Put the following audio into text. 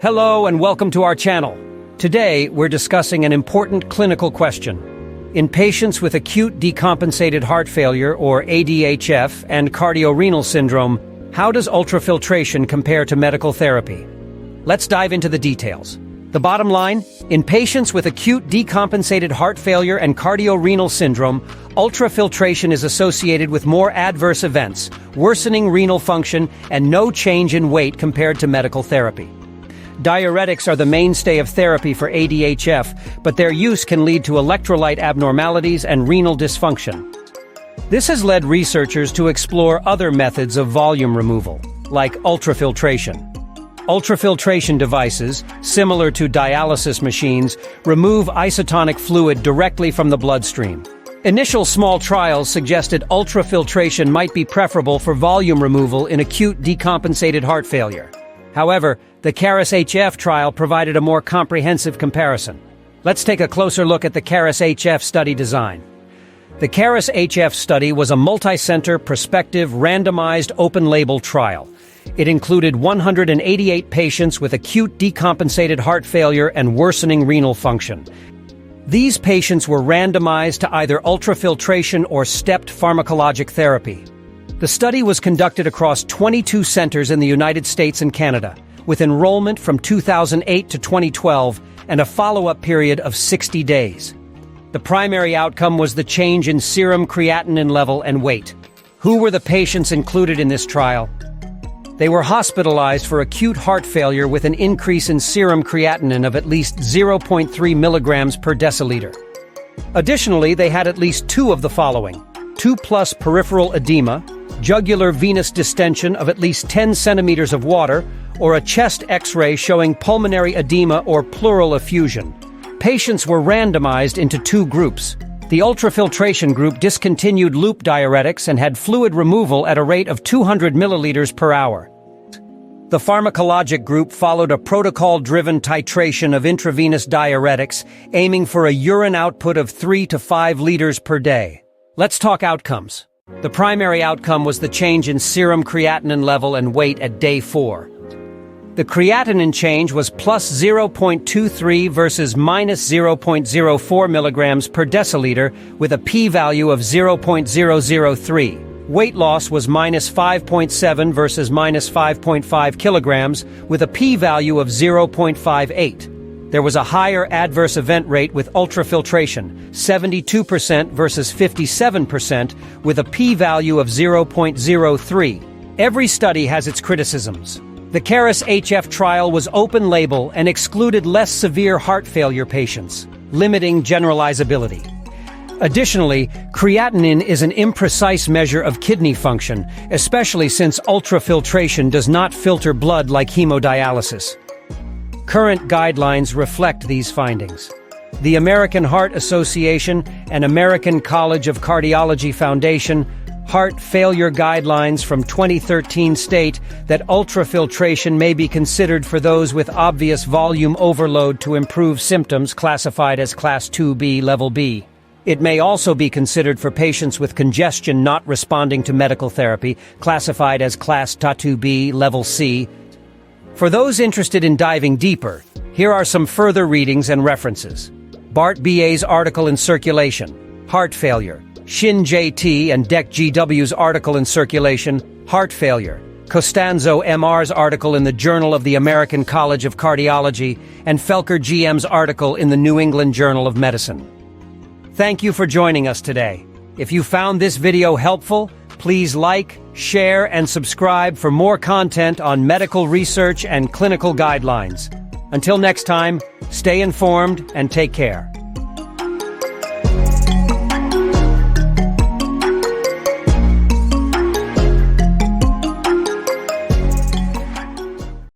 Hello and welcome to our channel. Today, we're discussing an important clinical question. In patients with acute decompensated heart failure, or ADHF, and cardiorenal syndrome, how does ultrafiltration compare to medical therapy? Let's dive into the details. The bottom line, in patients with acute decompensated heart failure and cardiorenal syndrome, ultrafiltration is associated with more adverse events, worsening renal function, and no change in weight compared to medical therapy. Diuretics are the mainstay of therapy for ADHF, but their use can lead to electrolyte abnormalities and renal dysfunction. This has led researchers to explore other methods of volume removal, like ultrafiltration. Ultrafiltration devices, similar to dialysis machines, remove isotonic fluid directly from the bloodstream. Initial small trials suggested ultrafiltration might be preferable for volume removal in acute decompensated heart failure. However, the CARIS-HF trial provided a more comprehensive comparison. Let's take a closer look at the CARIS-HF study design. The CARIS-HF study was a multi-center, prospective, randomized, open-label trial. It included 188 patients with acute decompensated heart failure and worsening renal function. These patients were randomized to either ultrafiltration or stepped pharmacologic therapy. The study was conducted across 22 centers in the United States and Canada, with enrollment from 2008 to 2012 and a follow-up period of 60 days. The primary outcome was the change in serum creatinine level and weight. Who were the patients included in this trial? They were hospitalized for acute heart failure with an increase in serum creatinine of at least 0.3 milligrams per deciliter. Additionally, they had at least two of the following: 2+ peripheral edema, jugular venous distension of at least 10 centimeters of water, or a chest X-ray showing pulmonary edema or pleural effusion. Patients were randomized into two groups. The ultrafiltration group discontinued loop diuretics and had fluid removal at a rate of 200 milliliters per hour. The pharmacologic group followed a protocol-driven titration of intravenous diuretics, aiming for a urine output of 3 to 5 liters per day. Let's talk outcomes. The primary outcome was the change in serum creatinine level and weight at day 4. The creatinine change was plus 0.23 versus minus 0.04 milligrams per deciliter with a p-value of 0.003. Weight loss was minus 5.7 versus minus 5.5 kilograms with a p-value of 0.58. There was a higher adverse event rate with ultrafiltration, 72% versus 57%, with a p-value of 0.03. Every study has its criticisms. The CARIS-HF trial was open-label and excluded less severe heart failure patients, limiting generalizability. Additionally, creatinine is an imprecise measure of kidney function, especially since ultrafiltration does not filter blood like hemodialysis. Current guidelines reflect these findings. The American Heart Association and American College of Cardiology Foundation Heart Failure Guidelines from 2013 state that ultrafiltration may be considered for those with obvious volume overload to improve symptoms, classified as Class 2B, Level B. It may also be considered for patients with congestion not responding to medical therapy, classified as Class 2B, Level C. For those interested in diving deeper, here are some further readings and references. Bart B.A.'s article in Circulation, Heart Failure. Shin J.T. and Dec G.W.'s article in Circulation, Heart Failure. Costanzo M.R.'s article in the Journal of the American College of Cardiology, and Felker G.M.'s article in the New England Journal of Medicine. Thank you for joining us today. If you found this video helpful, please like, share, and subscribe for more content on medical research and clinical guidelines. Until next time, stay informed and take care.